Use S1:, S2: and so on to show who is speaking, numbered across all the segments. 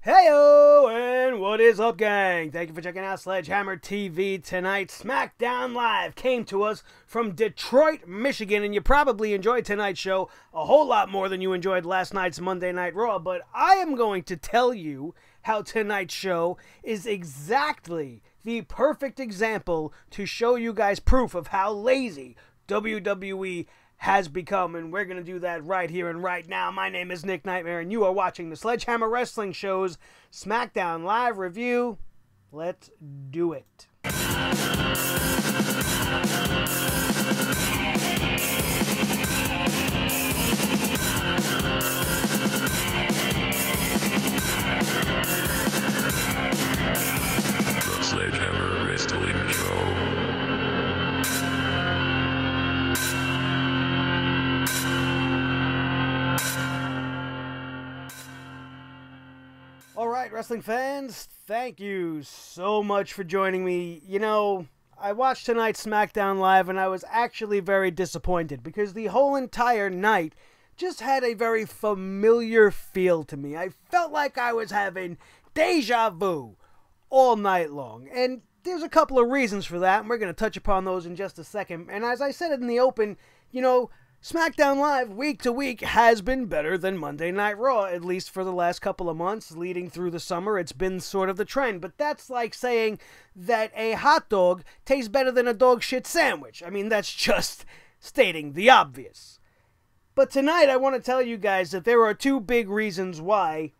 S1: Heyo, and what is up, gang? Thank you for checking out Sledgehammer TV tonight. SmackDown Live came to us from Detroit, Michigan, and you probably enjoyed tonight's show a whole lot more than you enjoyed last night's Monday Night Raw, but I am going to tell you how tonight's show is exactly the perfect example to show you guys proof of how lazy WWE has become, and we're going to do that right here and right now. My name is Nick Nightmare, and you are watching the Sledgehammer Wrestling Show's SmackDown Live review. Let's do it.
S2: The Sledgehammer Wrestling Show.
S1: Alright, wrestling fans, thank you so much for joining me. You know, I watched tonight's SmackDown Live and I was actually very disappointed because the whole entire night just had a very familiar feel to me. I felt like I was having deja vu all night long, and there's a couple of reasons for that, and we're going to touch upon those in just a second. And as I said in the open, you know, SmackDown Live, week to week, has been better than Monday Night Raw, at least for the last couple of months. Leading through the summer, it's been sort of the trend. But that's like saying that a hot dog tastes better than a dog shit sandwich. I mean, that's just stating the obvious. But tonight, I want to tell you guys that there are two big reasons why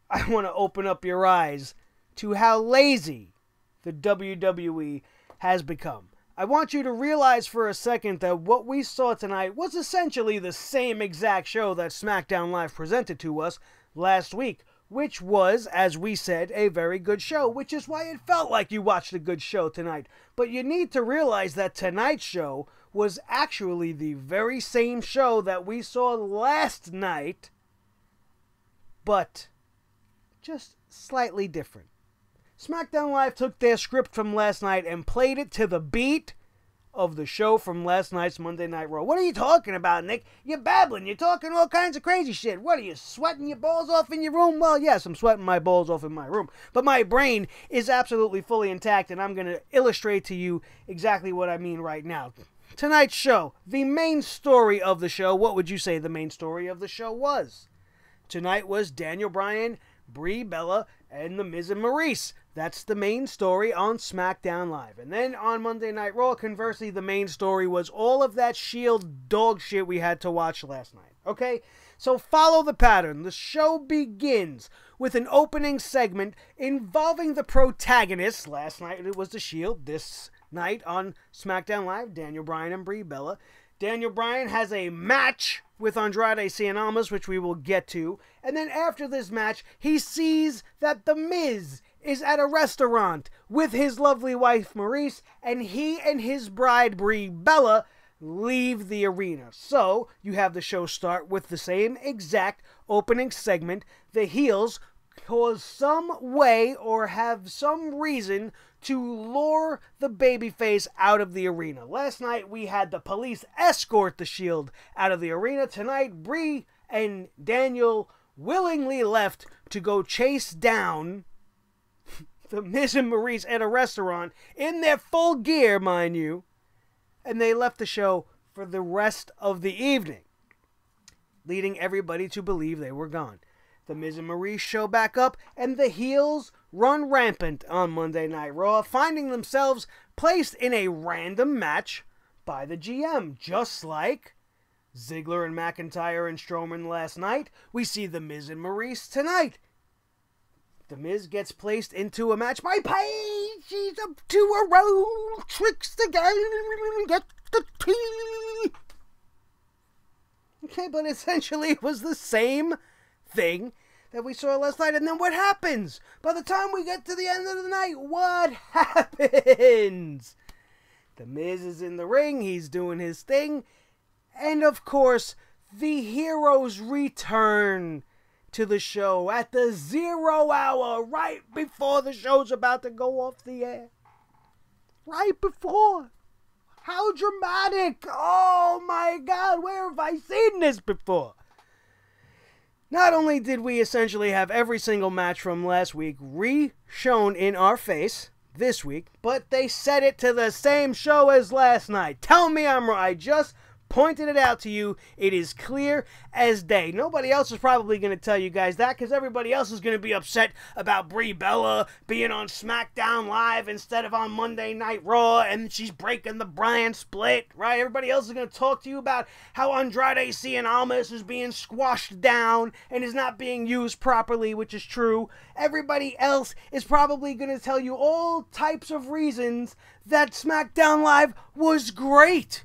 S1: I want to open up your eyes to how lazy the WWE has become. I want you to realize for a second that what we saw tonight was essentially the same exact show that SmackDown Live presented to us last week, which was, as we said, a very good show, which is why it felt like you watched a good show tonight. But you need to realize that tonight's show was actually the very same show that we saw last night, but just slightly different. SmackDown Live took their script from last night and played it to the beat of the show from last night's Monday Night Raw. What are you talking about, Nick? You're babbling. You're talking all kinds of crazy shit. What, are you sweating your balls off in your room? Well, yes, I'm sweating my balls off in my room. But my brain is absolutely fully intact, and I'm going to illustrate to you exactly what I mean right now. Tonight's show, the main story of the show, what would you say the main story of the show was? Tonight was Daniel Bryan, Brie Bella, and The Miz and Maurice. That's the main story on SmackDown Live. And then on Monday Night Raw, conversely, the main story was all of that Shield dog shit we had to watch last night. Okay? So follow the pattern. The show begins with an opening segment involving the protagonists. Last night it was the Shield. This night on SmackDown Live, Daniel Bryan and Brie Bella. Daniel Bryan has a match with Andrade Cien Almas, which we will get to. And then after this match, he sees that The Miz is at a restaurant with his lovely wife, Maurice, and he and his bride, Brie Bella, leave the arena. So, you have the show start with the same exact opening segment. The heels cause some way or have some reason to lure the babyface out of the arena. Last night, we had the police escort the Shield out of the arena. Tonight, Brie and Daniel willingly left to go chase down The Miz and Maurice at a restaurant in their full gear, mind you. And they left the show for the rest of the evening, leading everybody to believe they were gone. The Miz and Maurice show back up, and the heels run rampant on Monday Night Raw, finding themselves placed in a random match by the GM. Just like Ziggler and McIntyre and Strowman last night, we see The Miz and Maurice tonight. The Miz gets placed into a match by Paige. She's up to her old tricks again. Get the tea. Okay, but essentially it was the same thing that we saw last night. And then what happens? By the time we get to the end of the night, what happens? The Miz is in the ring. He's doing his thing. And of course, the heroes return to the show at the 0 hour, right before the show's about to go off the air. Right before. How dramatic. Oh my God, where have I seen this before? Not only did we essentially have every single match from last week re-shown in our face this week, but they set it to the same show as last night. Tell me I'm wrong. I just pointed it out to you. It is clear as day. Nobody else is probably going to tell you guys that, because everybody else is going to be upset about Brie Bella being on SmackDown Live instead of on Monday Night Raw, and she's breaking the brand split, right? Everybody else is going to talk to you about how Andrade Cien Almas is being squashed down and is not being used properly, which is true. Everybody else is probably going to tell you all types of reasons that SmackDown Live was great.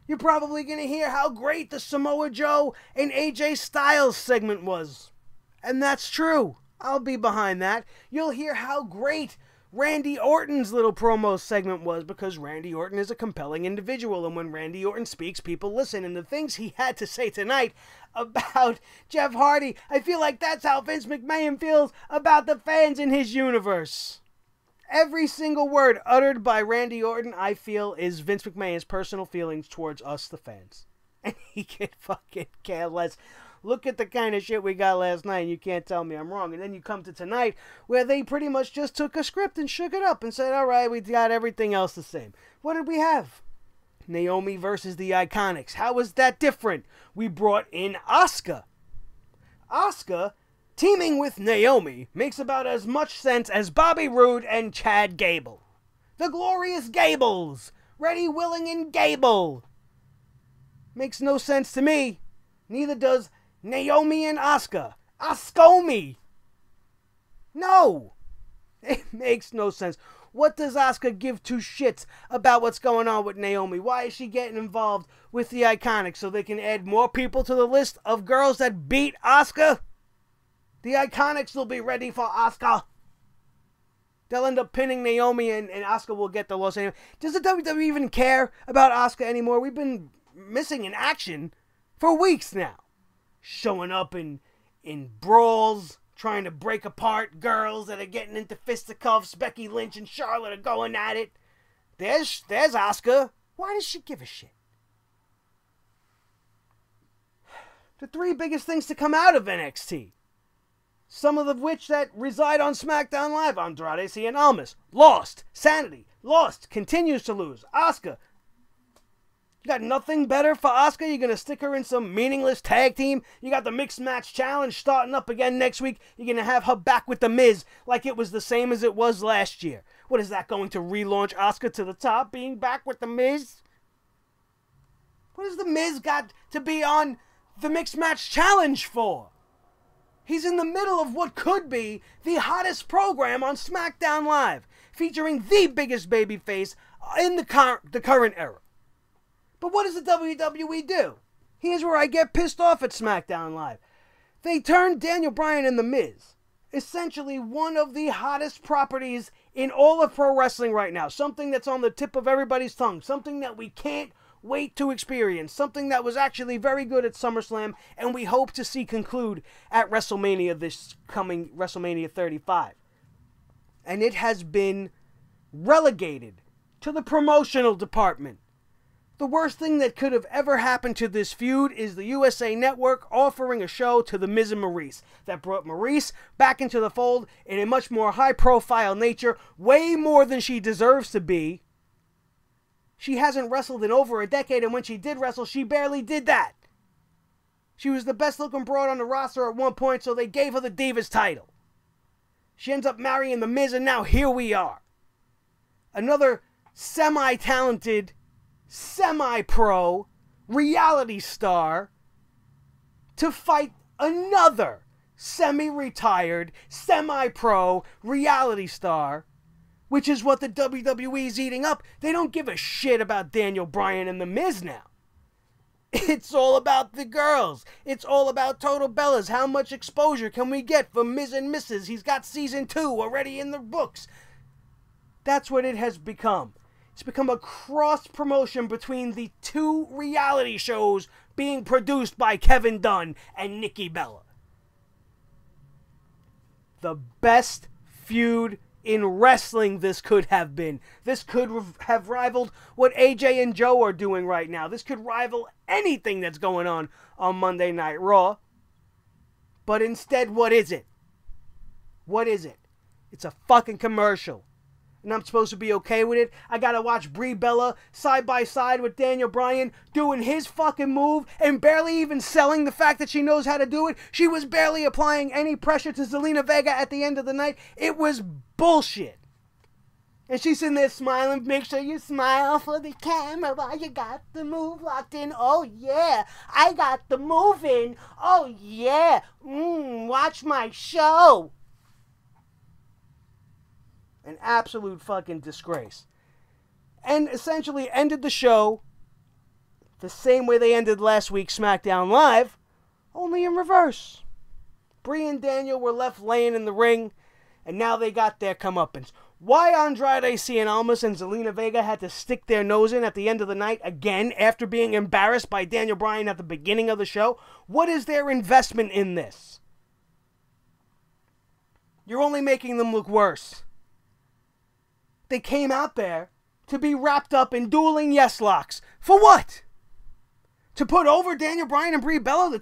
S1: You're probably going to hear how great the Samoa Joe and AJ Styles segment was. And that's true. I'll be behind that. You'll hear how great Randy Orton's little promo segment was, because Randy Orton is a compelling individual, and when Randy Orton speaks, people listen. And the things he had to say tonight about Jeff Hardy, I feel like that's how Vince McMahon feels about the fans in his universe. Every single word uttered by Randy Orton, I feel, is Vince McMahon's personal feelings towards us, the fans. And he can fucking care less. Look at the kind of shit we got last night, and you can't tell me I'm wrong. And then you come to tonight, where they pretty much just took a script and shook it up and said, all right, we got everything else the same. What did we have? Naomi versus the Iconics. How was that different? We brought in Asuka. Asuka teaming with Naomi makes about as much sense as Bobby Roode and Chad Gable. The Glorious Gables. Ready, Willing, and Gable. Makes no sense to me. Neither does Naomi and Asuka. Askomi. No. It makes no sense. What does Asuka give two shits about what's going on with Naomi? Why is she getting involved with the Iconics? So they can add more people to the list of girls that beat Asuka? The Iconics will be ready for Asuka. They'll end up pinning Naomi, and Asuka will get the loss anyway. Does the WWE even care about Asuka anymore? We've been missing in action for weeks now. Showing up in brawls, trying to break apart girls that are getting into fisticuffs. Becky Lynch and Charlotte are going at it. There's Asuka. Why does she give a shit? The three biggest things to come out of NXT. Some of which that reside on SmackDown Live. Andrade Cien Almas lost. Sanity lost. Continues to lose. Asuka. You got nothing better for Asuka? You're going to stick her in some meaningless tag team? You got the Mixed Match Challenge starting up again next week. You're going to have her back with The Miz like it was the same as it was last year. What is that going to relaunch Asuka to the top, being back with The Miz? What has The Miz got to be on the Mixed Match Challenge for? He's in the middle of what could be the hottest program on SmackDown Live, featuring the biggest babyface in the current era. But what does the WWE do? Here's where I get pissed off at SmackDown Live. They turned Daniel Bryan and The Miz, essentially one of the hottest properties in all of pro wrestling right now. Something that's on the tip of everybody's tongue. Something that we can't wait to experience. Something that was actually very good at SummerSlam, and we hope to see conclude at WrestleMania, this coming WrestleMania 35. And it has been relegated to the promotional department. The worst thing that could have ever happened to this feud is the USA Network offering a show to The Miz and Maurice that brought Maurice back into the fold in a much more high-profile nature, way more than she deserves to be. She hasn't wrestled in over a decade, and when she did wrestle, she barely did that. She was the best-looking broad on the roster at one point, so they gave her the Divas title. She ends up marrying The Miz, and now here we are. Another semi-talented, semi-pro reality star to fight another semi-retired, semi-pro reality star, which is what the WWE is eating up. They don't give a shit about Daniel Bryan and The Miz now. It's all about the girls. It's all about Total Bellas. How much exposure can we get for Miz and Mrs.? He's got season 2 already in the books. That's what it has become. It's become a cross-promotion between the two reality shows being produced by Kevin Dunn and Nikki Bella. The best feud in wrestling this could have been. This could have rivaled what AJ and Joe are doing right now. This could rival anything that's going on Monday Night Raw. But instead, what is it? What is it? It's a fucking commercial. And I'm supposed to be okay with it? I gotta watch Brie Bella side by side with Daniel Bryan doing his fucking move and barely even selling the fact that she knows how to do it. She was barely applying any pressure to Zelina Vega at the end of the night. It was bullshit. And she's sitting there smiling. Make sure you smile for the camera while you got the move locked in. Oh, yeah. I got the move in. Oh, yeah. Watch my show. An absolute fucking disgrace. And essentially ended the show the same way they ended last week's SmackDown Live, only in reverse. Brie and Daniel were left laying in the ring, and now they got their comeuppance. Why Andrade Cien Almas and Zelina Vega had to stick their nose in at the end of the night again after being embarrassed by Daniel Bryan at the beginning of the show? What is their investment in this? You're only making them look worse. They came out there to be wrapped up in dueling yes locks. For what? To put over Daniel Bryan and Brie Bella,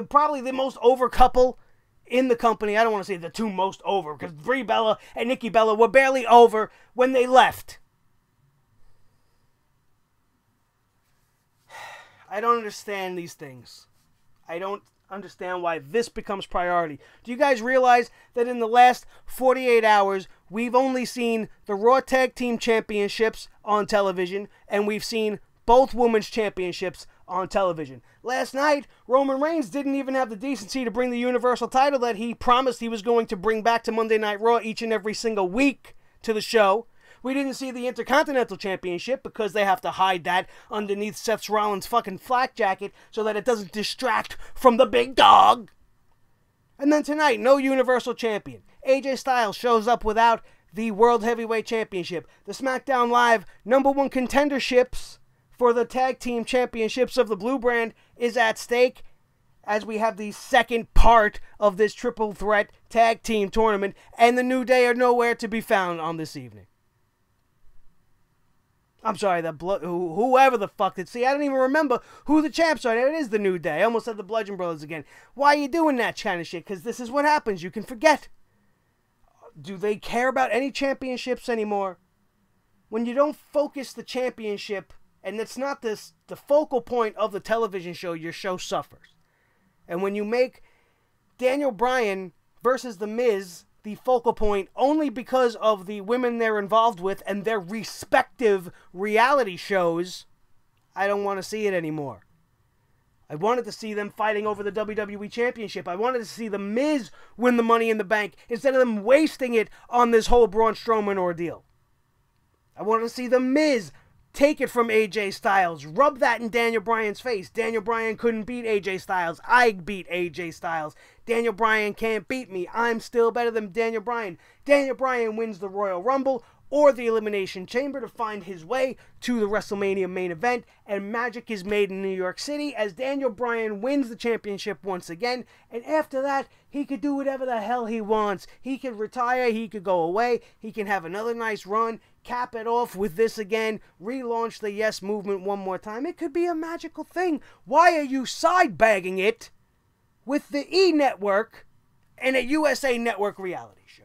S1: probably the most over couple in the company. I don't want to say the two most over, because Brie Bella and Nikki Bella were barely over when they left. I don't understand these things. I don't understand why this becomes priority. Do you guys realize that in the last 48 hours, we've only seen the Raw Tag Team Championships on television, and we've seen both Women's Championships on television? Last night, Roman Reigns didn't even have the decency to bring the Universal title that he promised he was going to bring back to Monday Night Raw each and every single week to the show. We didn't see the Intercontinental Championship because they have to hide that underneath Seth Rollins' fucking flak jacket so that it doesn't distract from the big dog. And then tonight, no Universal Champion. AJ Styles shows up without the World Heavyweight Championship. The SmackDown Live #1 contenderships for the Tag Team Championships of the Blue Brand is at stake as we have the second part of this triple threat tag team tournament, and the New Day are nowhere to be found on this evening. I'm sorry, whoever the fuck did. See, I don't even remember who the champs are. It is the New Day. I almost said the Bludgeon Brothers again. Why are you doing that kind of shit? Because this is what happens. You can forget. Do they care about any championships anymore? When you don't focus the championship, and it's not the focal point of the television show, your show suffers. And when you make Daniel Bryan versus The Miz the focal point only because of the women they're involved with and their respective reality shows, I don't want to see it anymore. I wanted to see them fighting over the WWE Championship. I wanted to see The Miz win the Money in the Bank instead of them wasting it on this whole Braun Strowman ordeal. I wanted to see The Miz take it from AJ Styles. Rub that in Daniel Bryan's face. Daniel Bryan couldn't beat AJ Styles. I beat AJ Styles. Daniel Bryan can't beat me. I'm still better than Daniel Bryan. Daniel Bryan wins the Royal Rumble or the Elimination Chamber to find his way to the WrestleMania main event, and magic is made in New York City as Daniel Bryan wins the championship once again, and after that, he could do whatever the hell he wants. He could retire, he could go away, he can have another nice run, cap it off with this again, relaunch the Yes Movement one more time. It could be a magical thing. Why are you side-bagging it with the E! Network and a USA Network reality show?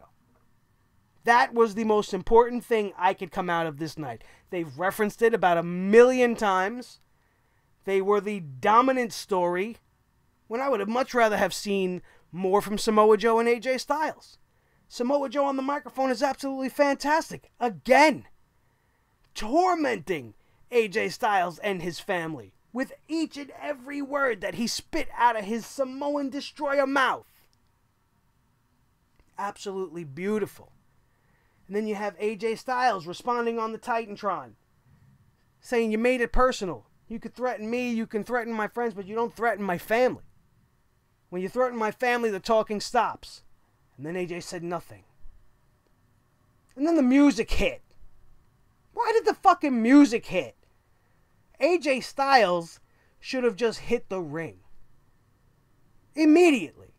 S1: That was the most important thing I could come out of this night. They've referenced it about 1,000,000 times. They were the dominant story, when I would have much rather have seen more from Samoa Joe and AJ Styles. Samoa Joe on the microphone is absolutely fantastic. Again, tormenting AJ Styles and his family with each and every word that he spit out of his Samoan Destroyer mouth. Absolutely beautiful. And then you have AJ Styles responding on the Titantron, saying you made it personal. You could threaten me, you can threaten my friends, but you don't threaten my family. When you threaten my family, the talking stops. And then AJ said nothing. And then the music hit. Why did the fucking music hit? AJ Styles should have just hit the ring. Immediately.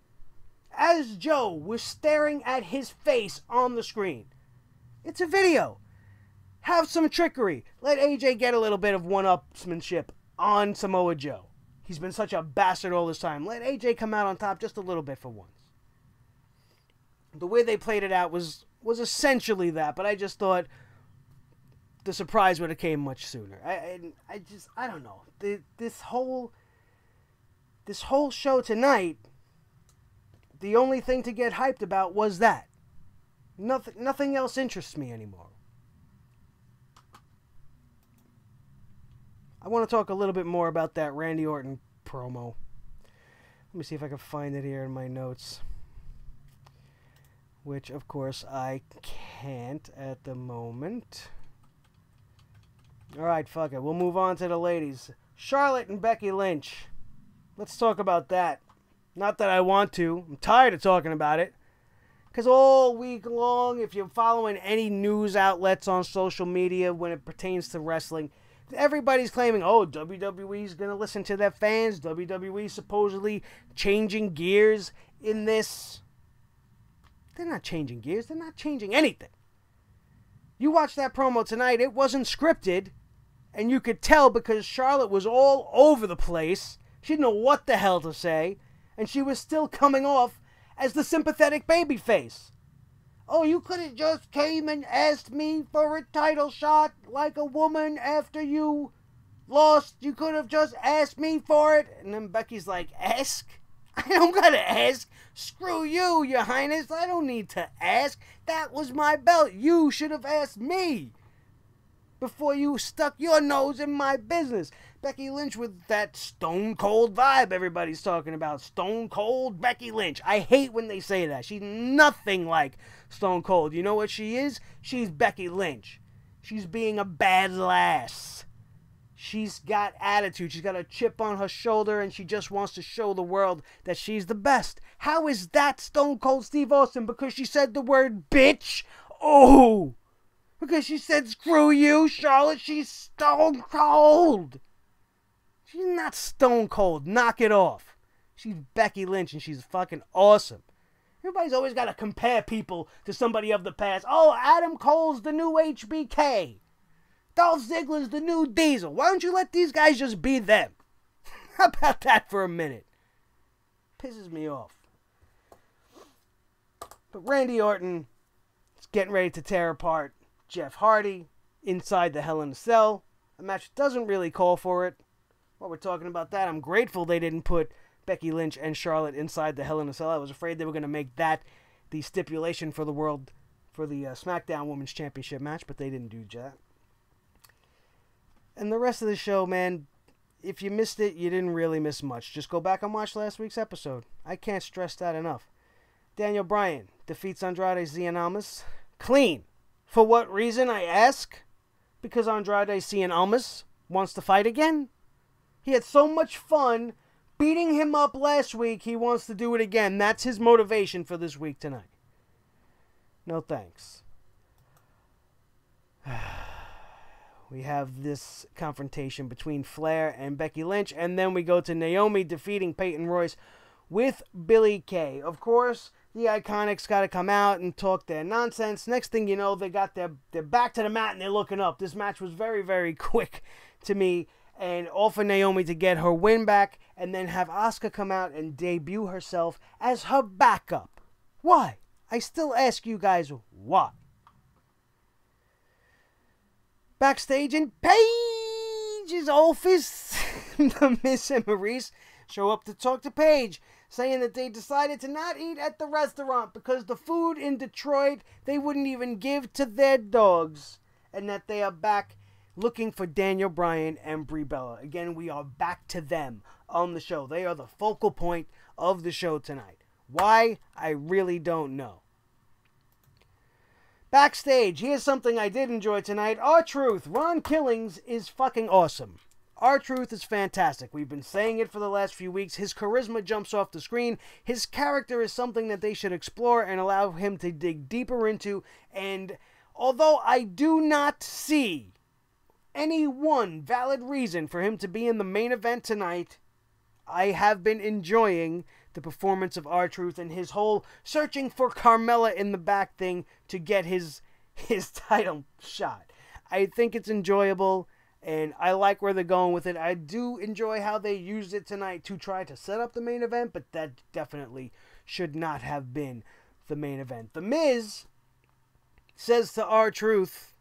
S1: As Joe was staring at his face on the screen. It's a video. Have some trickery. Let AJ get a little bit of one-upsmanship on Samoa Joe. he's been such a bastard all this time. Let AJ come out on top just a little bit for once. The way they played it out was essentially that, but I just thought the surprise would have came much sooner. I don't know. This whole show tonight, the only thing to get hyped about was that. Nothing else interests me anymore. I want to talk a little bit more about that Randy Orton promo. Let me see if I can find it here in my notes. Which, of course, I can't at the moment. Alright, fuck it. We'll move on to the ladies. Charlotte and Becky Lynch. Let's talk about that. Not that I want to. I'm tired of talking about it. Because all week long, if you're following any news outlets on social media when it pertains to wrestling, everybody's claiming, oh, WWE's going to listen to their fans. WWE supposedly changing gears in this. They're not changing gears. They're not changing anything. You watched that promo tonight. It wasn't scripted. And you could tell because Charlotte was all over the place. She didn't know what the hell to say. And she was still coming off as the sympathetic babyface. Oh, you could have just came and asked me for a title shot like a woman after you lost. You could have just asked me for it. And then Becky's like, ask? I don't gotta ask. Screw you, Your Highness. I don't need to ask. That was my belt. You should have asked me before you stuck your nose in my business. Becky Lynch with that stone cold vibe everybody's talking about. Stone cold Becky Lynch. I hate when they say that. She's nothing like Stone Cold. You know what she is? She's Becky Lynch. She's being a bad lass. She's got attitude. She's got a chip on her shoulder, and she just wants to show the world that she's the best. How is that Stone Cold Steve Austin? Because she said the word bitch? Oh! Because she said screw you, Charlotte. She's stone cold. She's not stone cold. Knock it off. She's Becky Lynch, and she's fucking awesome. Everybody's always got to compare people to somebody of the past. Oh, Adam Cole's the new HBK. Dolph Ziggler's the new Diesel. Why don't you let these guys just be them? How about that for a minute? Pisses me off. But Randy Orton is getting ready to tear apart Jeff Hardy inside the Hell in a Cell. A match doesn't really call for it. While we're talking about that, I'm grateful they didn't put Becky Lynch and Charlotte inside the Hell in a Cell. I was afraid they were going to make that the stipulation for the SmackDown Women's Championship match, but they didn't do that. And the rest of the show, man, if you missed it, you didn't really miss much. Just go back and watch last week's episode. I can't stress that enough. Daniel Bryan defeats Andrade Cien Almas clean. For what reason, I ask? Because Andrade Cien Almas wants to fight again? He had so much fun beating him up last week, he wants to do it again. That's his motivation for this week tonight. No thanks. We have this confrontation between Flair and Becky Lynch, and then we go to Naomi defeating Peyton Royce with Billie Kay. Of course, the Iconics got to come out and talk their nonsense. Next thing you know, they got their back to the mat and they're looking up. This match was very, very quick to me, and all for Naomi to get her win back, and then have Asuka come out and debut herself as her backup. Why? I still ask you guys, why? Backstage in Paige's office, the Miz and Maurice show up to talk to Paige, saying that they decided to not eat at the restaurant because the food in Detroit they wouldn't even give to their dogs, and that they are back looking for Daniel Bryan and Brie Bella. Again, we are back to them on the show. They are the focal point of the show tonight. Why? I really don't know. Backstage, here's something I did enjoy tonight. R-Truth, Ron Killings, is fucking awesome. R-Truth is fantastic. We've been saying it for the last few weeks. His charisma jumps off the screen. His character is something that they should explore and allow him to dig deeper into. And although I do not see any one valid reason for him to be in the main event tonight, I have been enjoying the performance of R-Truth and his whole searching for Carmella in the back thing to get his title shot. I think it's enjoyable. And I like where they're going with it. I do enjoy how they used it tonight to try to set up the main event, but that definitely should not have been the main event. The Miz says to R-Truth,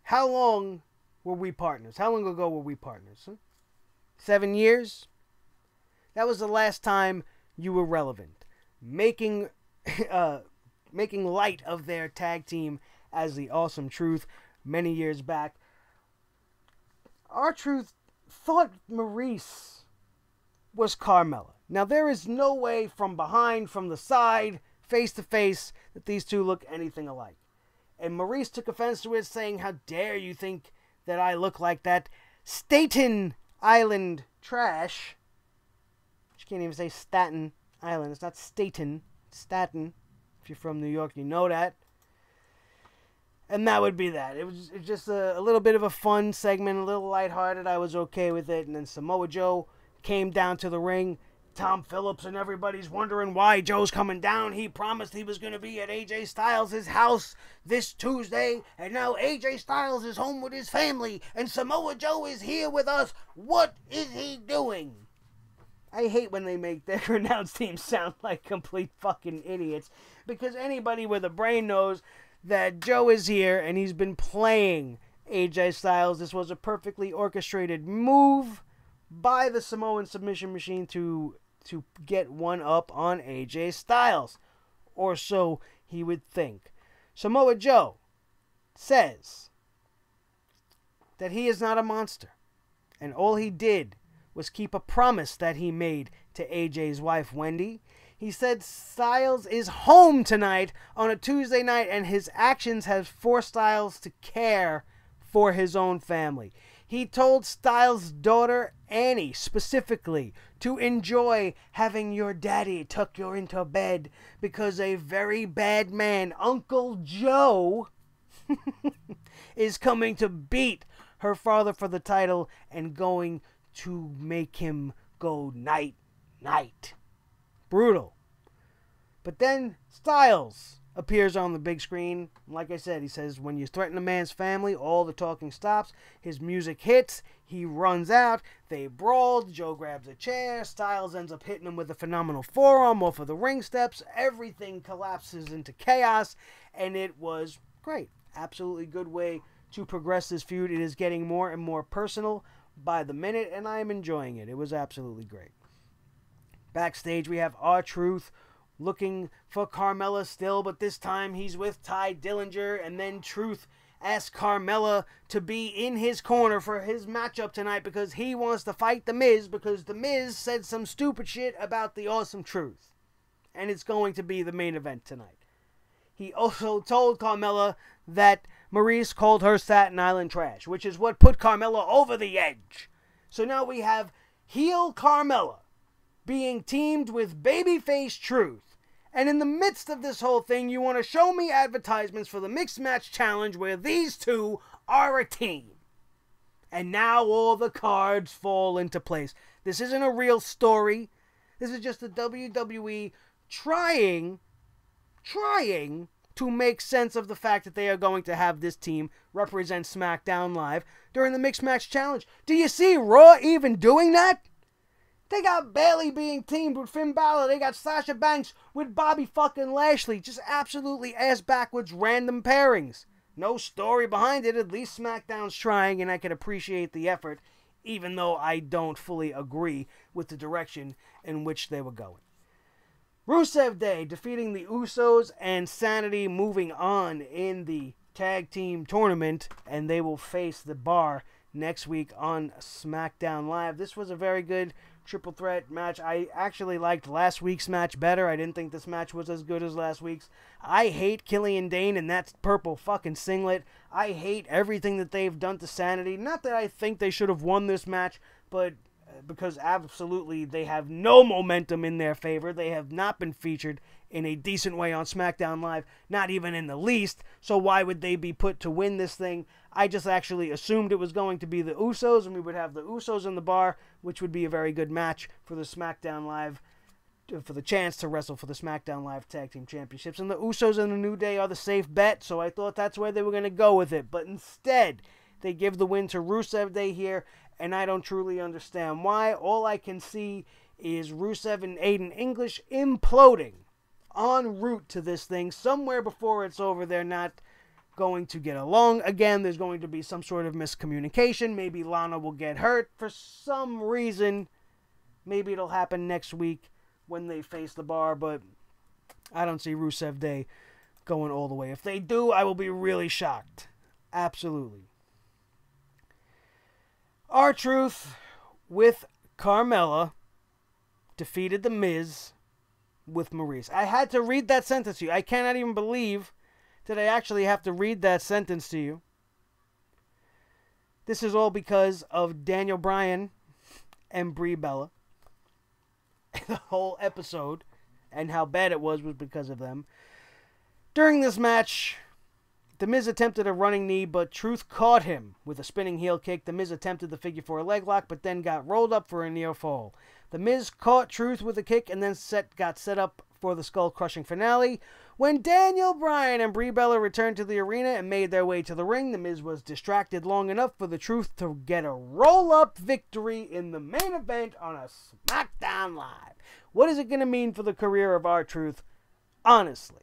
S1: how long were we partners? How long ago were we partners? 7 years? That was the last time you were relevant. Making light of their tag team as the Awesome Truth many years back. R-Truth thought Maurice was Carmella. Now, there is no way from behind, from the side, face to face, that these two look anything alike. And Maurice took offense to it, saying, how dare you think that I look like that Staten Island trash. You can't even say Staten Island. It's not Staten. It's Staten. If you're from New York, you know that. And that would be that. It was just a little bit of a fun segment, a little lighthearted. I was okay with it. And then Samoa Joe came down to the ring. Tom Phillips and everybody's wondering why Joe's coming down. He promised he was going to be at AJ Styles' house this Tuesday, and now AJ Styles is home with his family, and Samoa Joe is here with us. What is he doing? I hate when they make their announce teams sound like complete fucking idiots, because anybody with a brain knows that Joe is here, and he's been playing AJ Styles. This was a perfectly orchestrated move by the Samoan Submission Machine to get one up on AJ Styles. Or so he would think. Samoa Joe says that he is not a monster. And all he did was keep a promise that he made to AJ's wife, Wendy. He said Styles is home tonight on a Tuesday night, and his actions have forced Styles to care for his own family. He told Styles' daughter, Annie, specifically, to enjoy having your daddy tuck you into bed because a very bad man, Uncle Joe, is coming to beat her father for the title and going to make him go night-night. Brutal. But then Styles appears on the big screen. Like I said, he says, when you threaten a man's family, all the talking stops. His music hits. He runs out. They brawl. Joe grabs a chair. Styles ends up hitting him with a phenomenal forearm off of the ring steps. Everything collapses into chaos, and it was great. Absolutely good way to progress this feud. It is getting more and more personal by the minute, and I am enjoying it. It was absolutely great. Backstage, we have R-Truth looking for Carmella still, but this time he's with Ty Dillinger, and then Truth asks Carmella to be in his corner for his matchup tonight because he wants to fight The Miz, because The Miz said some stupid shit about the Awesome Truth, and it's going to be the main event tonight. He also told Carmella that Maurice called her Staten Island trash, which is what put Carmella over the edge. So now we have heel Carmella being teamed with babyface Truth. And in the midst of this whole thing, you want to show me advertisements for the Mixed Match Challenge where these two are a team. And now all the cards fall into place. This isn't a real story. This is just the WWE trying to make sense of the fact that they are going to have this team represent SmackDown Live during the Mixed Match Challenge. Do you see Raw even doing that? They got Bayley being teamed with Finn Balor. They got Sasha Banks with Bobby fucking Lashley. Just absolutely ass-backwards random pairings. No story behind it. At least SmackDown's trying, and I can appreciate the effort, even though I don't fully agree with the direction in which they were going. Rusev Day defeating the Usos and Sanity, moving on in the tag team tournament, and they will face The Bar next week on SmackDown Live. This was a very good triple threat match. I actually liked last week's match better. I didn't think this match was as good as last week's. I hate Killian Dane and that purple fucking singlet. I hate everything that they've done to Sanity. Not that I think they should have won this match, but because absolutely they have no momentum in their favor. They have not been featured in a decent way on SmackDown Live, not even in the least. So why would they be put to win this thing? I just actually assumed it was going to be the Usos, and we would have the Usos in The Bar, which would be a very good match for the SmackDown Live, for the chance to wrestle for the SmackDown Live Tag Team Championships. And the Usos and the New Day are the safe bet, so I thought that's where they were going to go with it. But instead, They give the win to Rusev Day here, and I don't truly understand why. All I can see is Rusev and Aiden English imploding en route to this thing. Somewhere before it's over, they're not going to get along again. There's going to be some sort of miscommunication. Maybe Lana will get hurt for some reason. Maybe it'll happen next week when they face the Bar, but I don't see Rusev Day going all the way. If they do, I will be really shocked. Absolutely. R-Truth with Carmella defeated The Miz with Maurice. I had to read that sentence to you. I cannot even believe that I actually have to read that sentence to you. This is all because of Daniel Bryan and Brie Bella. The whole episode and how bad it was because of them. During this match, The Miz attempted a running knee, but Truth caught him with a spinning heel kick. The Miz attempted the figure 4 leg lock, but then got rolled up for a near fall. The Miz caught Truth with a kick and then got set up for the skull-crushing finale. When Daniel Bryan and Brie Bella returned to the arena and made their way to the ring, The Miz was distracted long enough for the Truth to get a roll-up victory in the main event on a SmackDown Live. What is it going to mean for the career of R-Truth? Honestly.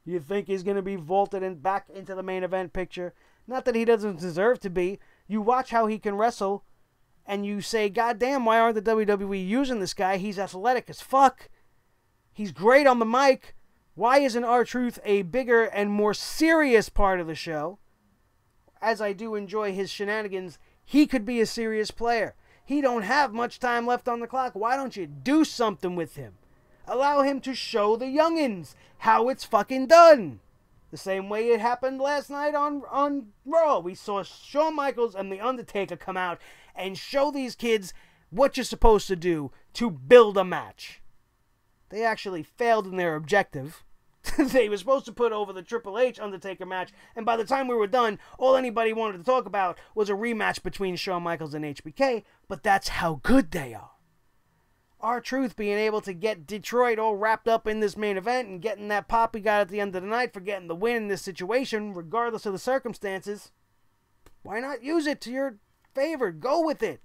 S1: You think he's going to be vaulted back into the main event picture? Not that he doesn't deserve to be. You watch how he can wrestle, and you say, God damn, why aren't the WWE using this guy? He's athletic as fuck. He's great on the mic. Why isn't R-Truth a bigger and more serious part of the show? As I do enjoy his shenanigans, he could be a serious player. He don't have much time left on the clock. Why don't you do something with him? Allow him to show the youngins how it's fucking done. The same way it happened last night on Raw. We saw Shawn Michaels and The Undertaker come out and show these kids what you're supposed to do to build a match. They actually failed in their objective. They were supposed to put over the Triple H Undertaker match, and by the time we were done, all anybody wanted to talk about was a rematch between Shawn Michaels and HBK, but that's how good they are. R-Truth being able to get Detroit all wrapped up in this main event and getting that pop he got at the end of the night for getting the win in this situation, regardless of the circumstances, why not use it to your favor? Go with it.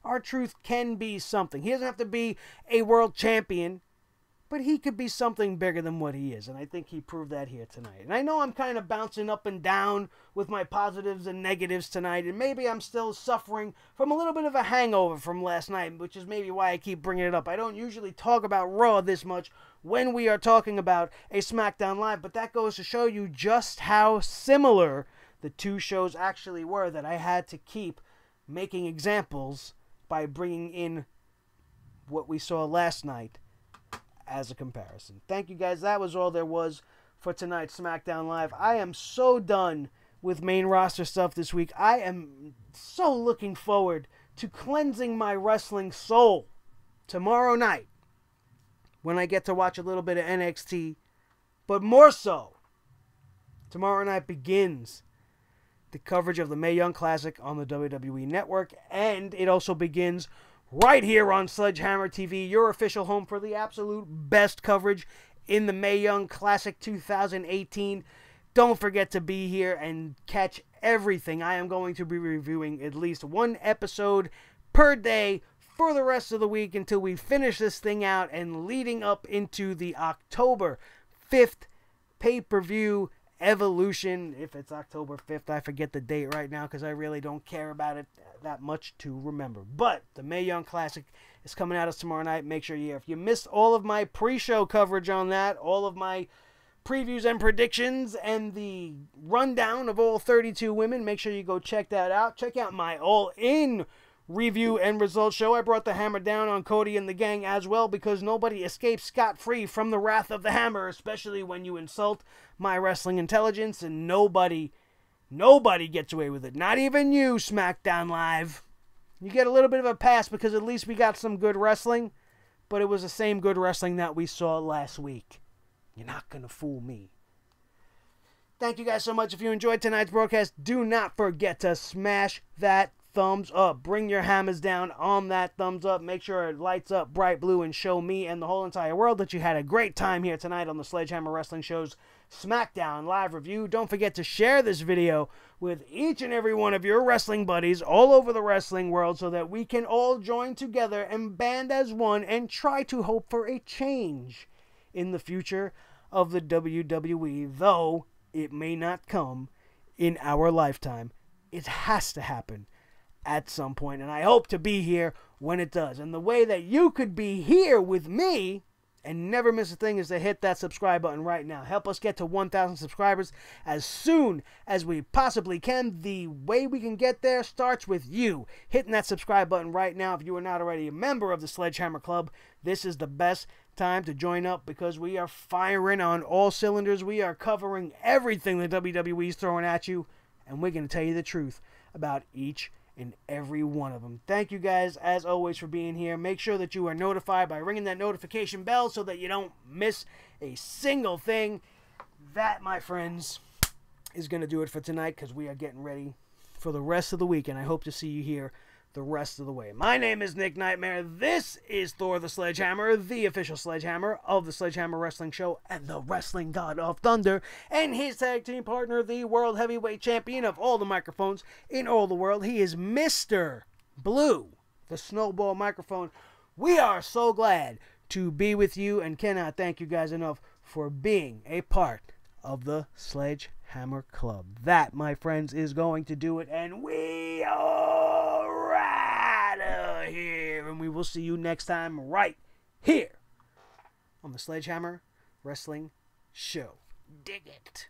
S1: R-Truth can be something. He doesn't have to be a world champion, but he could be something bigger than what he is, and I think he proved that here tonight. And I know I'm kind of bouncing up and down with my positives and negatives tonight, and maybe I'm still suffering from a little bit of a hangover from last night, which is maybe why I keep bringing it up. I don't usually talk about Raw this much when we are talking about a SmackDown Live, but that goes to show you just how similar the two shows actually were, that I had to keep making examples by bringing in what we saw last night as a comparison. Thank you guys. That was all there was for tonight's SmackDown Live. I am so done with main roster stuff this week. I am so looking forward to cleansing my wrestling soul tomorrow night when I get to watch a little bit of NXT. But more so, tomorrow night begins the coverage of the Mae Young Classic on the WWE Network, and it also begins right here on Sledgehammer TV, your official home for the absolute best coverage in the Mae Young Classic 2018. Don't forget to be here and catch everything. I am going to be reviewing at least one episode per day for the rest of the week until we finish this thing out and leading up into the October 5th pay-per-view Evolution. If it's October 5th, I forget the date right now because I really don't care about it that much to remember. But the Mae Young Classic is coming at us tomorrow night. Make sure if you missed all of my pre-show coverage on that, all of my previews and predictions, and the rundown of all 32 women, make sure you go check that out. Check out my all-in review and results show. I brought the hammer down on Cody and the gang as well, because nobody escapes scot-free from the wrath of the hammer, especially when you insult my wrestling intelligence, and nobody gets away with it. Not even you, SmackDown Live. You get a little bit of a pass because at least we got some good wrestling, but it was the same good wrestling that we saw last week. You're not going to fool me. Thank you guys so much. If you enjoyed tonight's broadcast, do not forget to smash that thumbs up. Bring your hammers down on that thumbs up. Make sure it lights up bright blue and show me and the whole entire world that you had a great time here tonight on the Sledgehammer Wrestling Show's SmackDown live review. Don't forget to share this video with each and every one of your wrestling buddies all over the wrestling world so that we can all join together and band as one and try to hope for a change in the future of the WWE, though it may not come in our lifetime. It has to happen at some point, and I hope to be here when it does. And the way that you could be here with me and never miss a thing is to hit that subscribe button right now. Help us get to 1,000 subscribers as soon as we possibly can. The way we can get there starts with you hitting that subscribe button right now. If you are not already a member of the Sledgehammer Club, this is the best time to join up because we are firing on all cylinders. We are covering everything the WWE is throwing at you, and we're going to tell you the truth about each and every one of them. Thank you guys, as always, for being here. Make sure that you are notified by ringing that notification bell so that you don't miss a single thing. That, my friends, is going to do it for tonight because we are getting ready for the rest of the week, and I hope to see you here the rest of the way. My name is Nick Nightmare. This is Thor the Sledgehammer, the official Sledgehammer of the Sledgehammer Wrestling Show and the Wrestling God of Thunder, and his tag team partner, the World Heavyweight Champion of all the microphones in all the world. He is Mr. Blue, the Snowball Microphone. We are so glad to be with you and cannot thank you guys enough for being a part of the Sledgehammer Club. That, my friends, is going to do it, and we are here, and we will see you next time right here on the Sledgehammer Wrestling Show. Dig it.